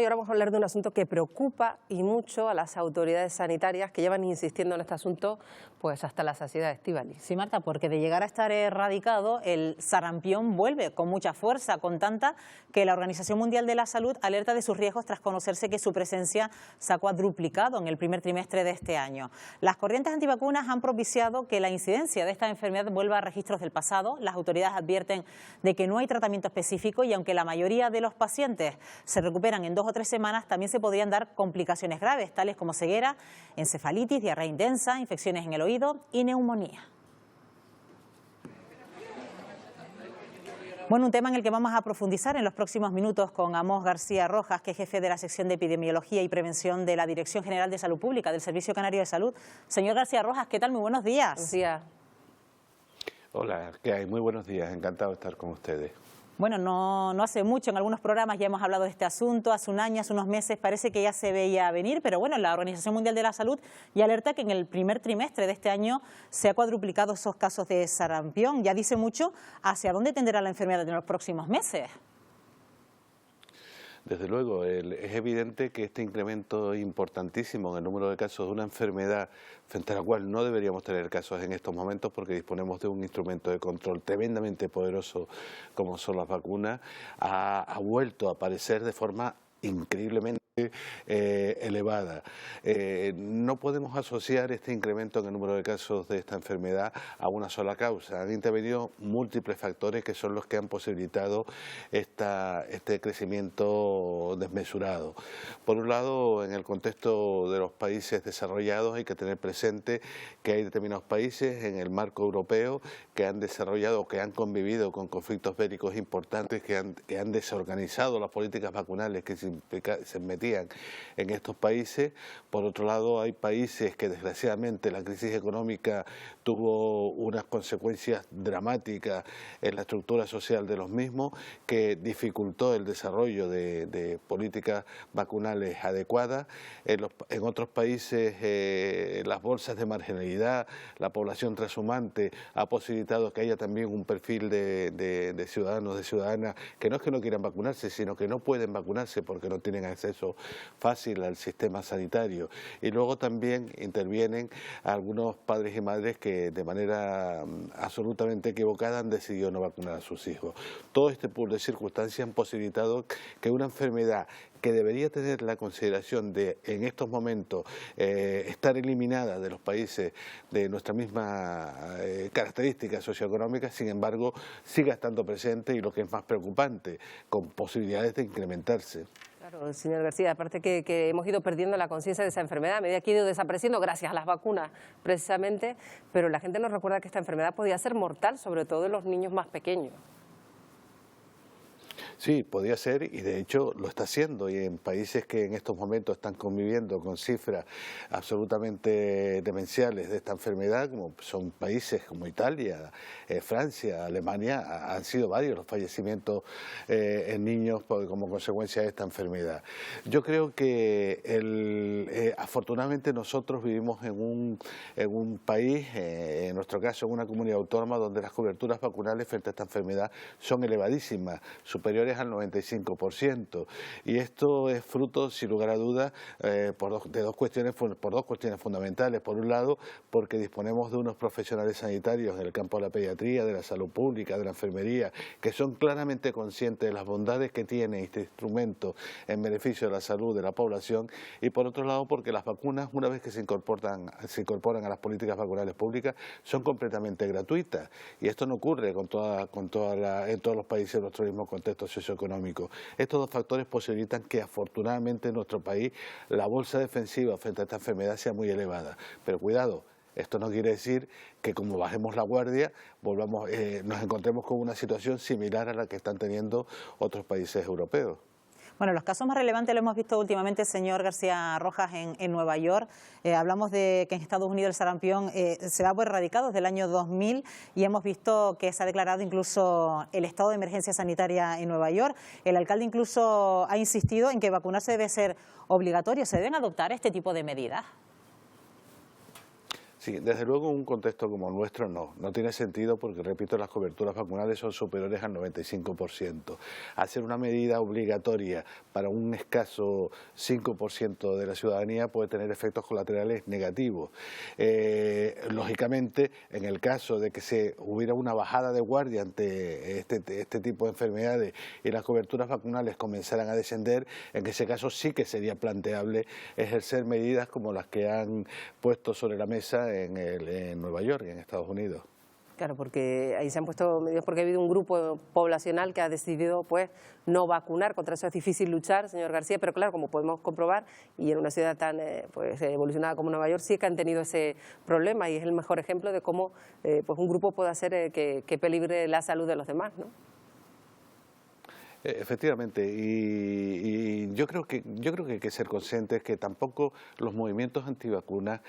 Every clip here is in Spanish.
Y ahora vamos a hablar de un asunto que preocupa y mucho a las autoridades sanitarias que llevan insistiendo en este asunto pues hasta la saciedad, Estíbaliz. Sí, Marta, porque de llegar a estar erradicado, el sarampión vuelve con mucha fuerza, con tanta que la Organización Mundial de la Salud alerta de sus riesgos tras conocerse que su presencia se ha cuadruplicado en el primer trimestre de este año. Las corrientes antivacunas han propiciado que la incidencia de esta enfermedad vuelva a registros del pasado. Las autoridades advierten de que no hay tratamiento específico y aunque la mayoría de los pacientes se recuperan en 2 o 3 semanas, también se podrían dar complicaciones graves, tales como ceguera, encefalitis, diarrea intensa, infecciones en el oído y neumonía. Bueno, un tema en el que vamos a profundizar en los próximos minutos con Amós García Rojas, que es jefe de la sección de Epidemiología y Prevención de la Dirección General de Salud Pública del Servicio Canario de Salud. Señor García Rojas, ¿qué tal? Muy buenos días. Buenos días. Hola, ¿qué hay? Muy buenos días, encantado de estar con ustedes. Bueno, no hace mucho, en algunos programas ya hemos hablado de este asunto, hace un año, hace unos meses, parece que ya se veía venir, pero bueno, la Organización Mundial de la Salud ya alerta que en el primer trimestre de este año se ha cuadruplicado esos casos de sarampión. Ya dice mucho hacia dónde tenderá la enfermedad en los próximos meses. Desde luego, es evidente que este incremento importantísimo en el número de casos de una enfermedad frente a la cual no deberíamos tener casos en estos momentos porque disponemos de un instrumento de control tremendamente poderoso como son las vacunas, ha vuelto a aparecer de forma increíblemente elevada. No podemos asociar este incremento en el número de casos de esta enfermedad a una sola causa. Han intervenido múltiples factores que son los que han posibilitado este crecimiento desmesurado. Por un lado, en el contexto de los países desarrollados hay que tener presente que hay determinados países en el marco europeo que han desarrollado, que han convivido con conflictos bélicos importantes, que han desorganizado las políticas vacunales que se metían en estos países. Por otro lado, hay países que desgraciadamente la crisis económica tuvo unas consecuencias dramáticas en la estructura social de los mismos, que dificultó el desarrollo de políticas vacunales adecuadas. En otros países las bolsas de marginalidad, la población transhumante ha posibilitado que haya también un perfil de ciudadanos, de ciudadanas que no es que no quieran vacunarse, sino que no pueden vacunarse porque no tienen acceso fácil al sistema sanitario. Y luego también intervienen algunos padres y madres que de manera absolutamente equivocada han decidido no vacunar a sus hijos. Todo este pool de circunstancias han posibilitado que una enfermedad que debería tener la consideración de, en estos momentos, estar eliminada de los países de nuestra misma características socioeconómicas, sin embargo, siga estando presente y lo que es más preocupante, con posibilidades de incrementarse. Claro, señor García, aparte que hemos ido perdiendo la conciencia de esa enfermedad a medida que ha ido desapareciendo gracias a las vacunas precisamente, pero la gente nos recuerda que esta enfermedad podía ser mortal, sobre todo en los niños más pequeños. Sí, podía ser y de hecho lo está haciendo, y en países que en estos momentos están conviviendo con cifras absolutamente demenciales de esta enfermedad, como son países como Italia, Francia, Alemania, han sido varios los fallecimientos en niños como consecuencia de esta enfermedad. Yo creo que afortunadamente nosotros vivimos en un país, en nuestro caso en una comunidad autónoma, donde las coberturas vacunales frente a esta enfermedad son elevadísimas, superiores al 95%, y esto es fruto, sin lugar a dudas, por dos cuestiones fundamentales. Por un lado, porque disponemos de unos profesionales sanitarios en el campo de la pediatría, de la salud pública, de la enfermería, que son claramente conscientes de las bondades que tiene este instrumento en beneficio de la salud de la población, y por otro lado, porque las vacunas, una vez que se incorporan a las políticas vacunales públicas, son completamente gratuitas, y esto no ocurre en todos los países de nuestro mismo contexto socioeconómico. Estos dos factores posibilitan que afortunadamente en nuestro país la bolsa defensiva frente a esta enfermedad sea muy elevada. Pero cuidado, esto no quiere decir que como bajemos la guardia nos encontremos con una situación similar a la que están teniendo otros países europeos. Bueno, los casos más relevantes lo hemos visto últimamente, señor García Rojas, en Nueva York. Hablamos de que en Estados Unidos el sarampión se da por erradicado desde el año 2000 y hemos visto que se ha declarado incluso el estado de emergencia sanitaria en Nueva York. El alcalde incluso ha insistido en que vacunarse debe ser obligatorio. ¿Se deben adoptar este tipo de medidas? Sí, desde luego en un contexto como el nuestro no tiene sentido porque, repito, las coberturas vacunales son superiores al 95%. Hacer una medida obligatoria para un escaso 5% de la ciudadanía puede tener efectos colaterales negativos. Lógicamente, en el caso de que se hubiera una bajada de guardia ante este tipo de enfermedades y las coberturas vacunales comenzaran a descender, en ese caso sí que sería planteable ejercer medidas como las que han puesto sobre la mesa en Nueva York, en Estados Unidos. Claro, porque ahí se han puesto medidas porque ha habido un grupo poblacional que ha decidido pues no vacunar. Contra eso es difícil luchar, señor García, pero claro, como podemos comprobar, y en una ciudad tan pues evolucionada como Nueva York sí que han tenido ese problema y es el mejor ejemplo de cómo pues un grupo puede hacer que peligre la salud de los demás, ¿no? Efectivamente, y yo creo que hay que ser conscientes que tampoco los movimientos antivacunas,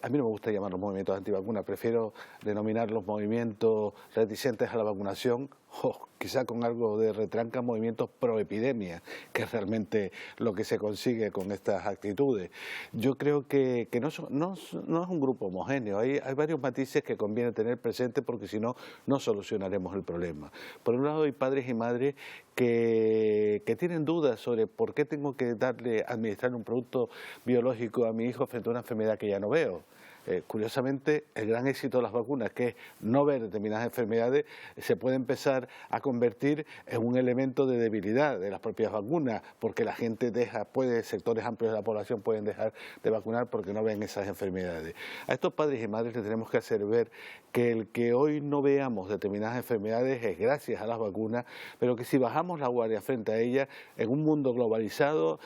a mí no me gusta llamar los movimientos antivacunas, prefiero denominar los movimientos reticentes a la vacunación, o quizá con algo de retranca, movimientos pro-epidemia, que es realmente lo que se consigue con estas actitudes. Yo creo que no es un grupo homogéneo, hay varios matices que conviene tener presente porque si no, no solucionaremos el problema. Por un lado hay padres y madres que tienen dudas sobre por qué tengo que administrar un producto biológico a mi hijo frente a una enfermedad que ya no veo. Curiosamente, el gran éxito de las vacunas, que es no ver determinadas enfermedades, se puede empezar a convertir en un elemento de debilidad de las propias vacunas, porque la gente sectores amplios de la población pueden dejar de vacunar porque no ven esas enfermedades. A estos padres y madres les tenemos que hacer ver que el que hoy no veamos determinadas enfermedades es gracias a las vacunas, pero que si bajamos la guardia frente a ellas, en un mundo globalizado,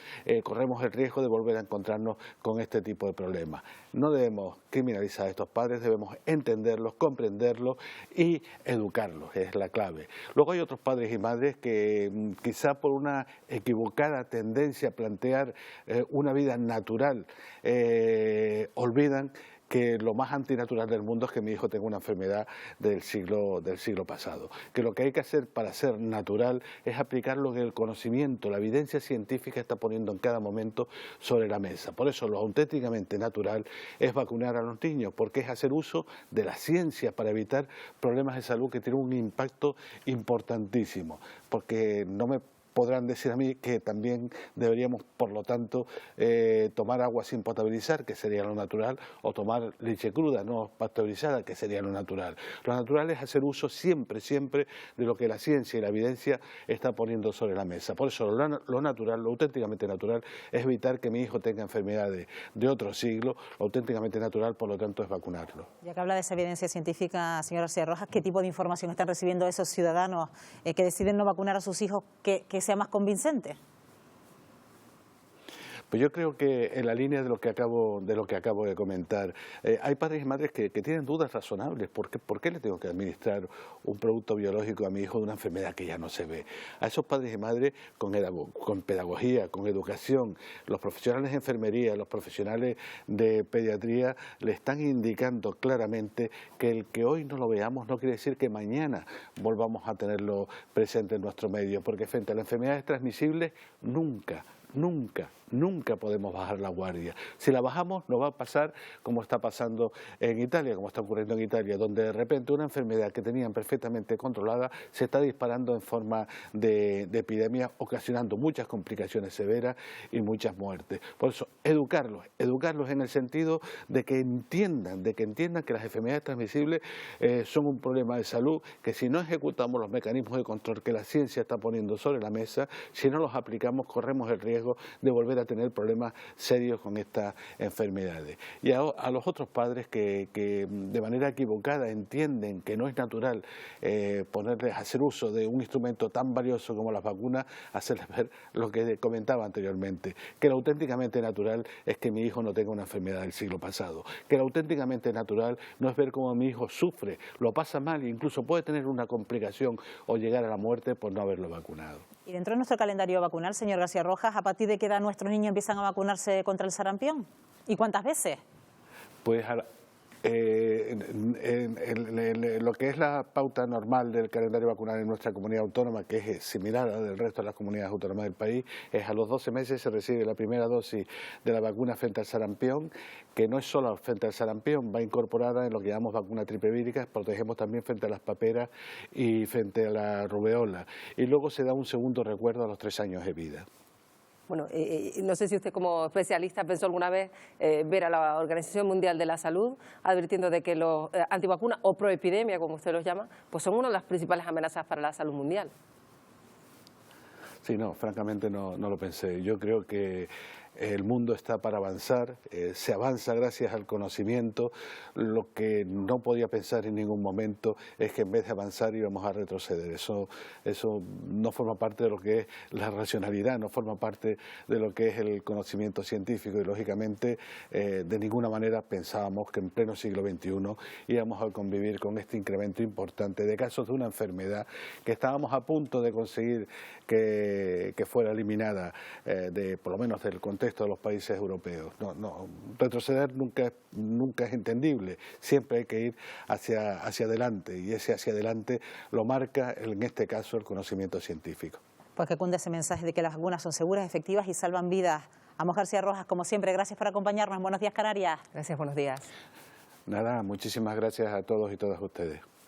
corremos el riesgo de volver a encontrarnos con este tipo de problemas. No debemos criminalizar a estos padres, debemos entenderlos, comprenderlos y educarlos, es la clave. Luego hay otros padres y madres que quizá por una equivocada tendencia a plantear una vida natural, olvidan que lo más antinatural del mundo es que mi hijo tenga una enfermedad del siglo pasado. Que lo que hay que hacer para ser natural es aplicar lo que el conocimiento, la evidencia científica está poniendo en cada momento sobre la mesa. Por eso lo auténticamente natural es vacunar a los niños, porque es hacer uso de la ciencia para evitar problemas de salud que tienen un impacto importantísimo. Porque no me podrán decir a mí que también deberíamos, por lo tanto, tomar agua sin potabilizar, que sería lo natural, o tomar leche cruda, no pasteurizada, que sería lo natural. Lo natural es hacer uso siempre de lo que la ciencia y la evidencia está poniendo sobre la mesa. Por eso lo natural, lo auténticamente natural, es evitar que mi hijo tenga enfermedades de otro siglo. Lo auténticamente natural, por lo tanto, es vacunarlo. Ya que habla de esa evidencia científica, señor García Rojas, ¿qué tipo de información están recibiendo esos ciudadanos que deciden no vacunar a sus hijos que sea más convincente? Pues yo creo que en la línea de lo que acabo de comentar, hay padres y madres que tienen dudas razonables. ¿Por qué le tengo que administrar un producto biológico a mi hijo de una enfermedad que ya no se ve? A esos padres y madres, con pedagogía, con educación, los profesionales de enfermería, los profesionales de pediatría, le están indicando claramente que el que hoy no lo veamos no quiere decir que mañana volvamos a tenerlo presente en nuestro medio, porque frente a las enfermedades transmisibles nunca podemos bajar la guardia. Si la bajamos, nos va a pasar como está pasando en Italia, como está ocurriendo en Italia, donde de repente una enfermedad que tenían perfectamente controlada se está disparando en forma de epidemia, ocasionando muchas complicaciones severas y muchas muertes. Por eso, educarlos en el sentido de que entiendan que las enfermedades transmisibles son un problema de salud, que si no ejecutamos los mecanismos de control que la ciencia está poniendo sobre la mesa, si no los aplicamos, corremos el riesgo de volver a tener problemas serios con estas enfermedades. Y a los otros padres que de manera equivocada entienden que no es natural hacer uso de un instrumento tan valioso como las vacunas, hacerles ver lo que comentaba anteriormente, que lo auténticamente natural es que mi hijo no tenga una enfermedad del siglo pasado, que lo auténticamente natural no es ver cómo mi hijo sufre, lo pasa mal e incluso puede tener una complicación o llegar a la muerte por no haberlo vacunado. Y dentro de nuestro calendario vacunal, señor García Rojas, ¿a partir de qué edad nuestros niños empiezan a vacunarse contra el sarampión? ¿Y cuántas veces? Pues Lo que es la pauta normal del calendario vacunal en nuestra comunidad autónoma, que es similar a la del resto de las comunidades autónomas del país, es a los 12 meses se recibe la primera dosis de la vacuna frente al sarampión, que no es solo frente al sarampión, va incorporada en lo que llamamos vacuna triple vírica, protegemos también frente a las paperas y frente a la rubeola. Y luego se da un segundo recuerdo a los 3 años de vida. Bueno, no sé si usted como especialista pensó alguna vez ver a la Organización Mundial de la Salud advirtiendo de que los antivacunas o proepidemia, como usted los llama, pues son una de las principales amenazas para la salud mundial. Sí, no, francamente no lo pensé. Yo creo que el mundo está para avanzar, se avanza gracias al conocimiento. Lo que no podía pensar en ningún momento es que en vez de avanzar íbamos a retroceder. Eso no forma parte de lo que es la racionalidad, no forma parte de lo que es el conocimiento científico y lógicamente de ninguna manera pensábamos que en pleno siglo XXI íbamos a convivir con este incremento importante de casos de una enfermedad que estábamos a punto de conseguir que fuera eliminada por lo menos del contexto de los países europeos. Retroceder nunca es entendible, siempre hay que ir hacia adelante y ese hacia adelante lo marca en este caso el conocimiento científico. Pues que cunde ese mensaje de que las vacunas son seguras, efectivas y salvan vidas. Amos García Rojas, como siempre, gracias por acompañarnos. Buenos días, Canarias. Gracias, buenos días. Nada, muchísimas gracias a todos y todas ustedes.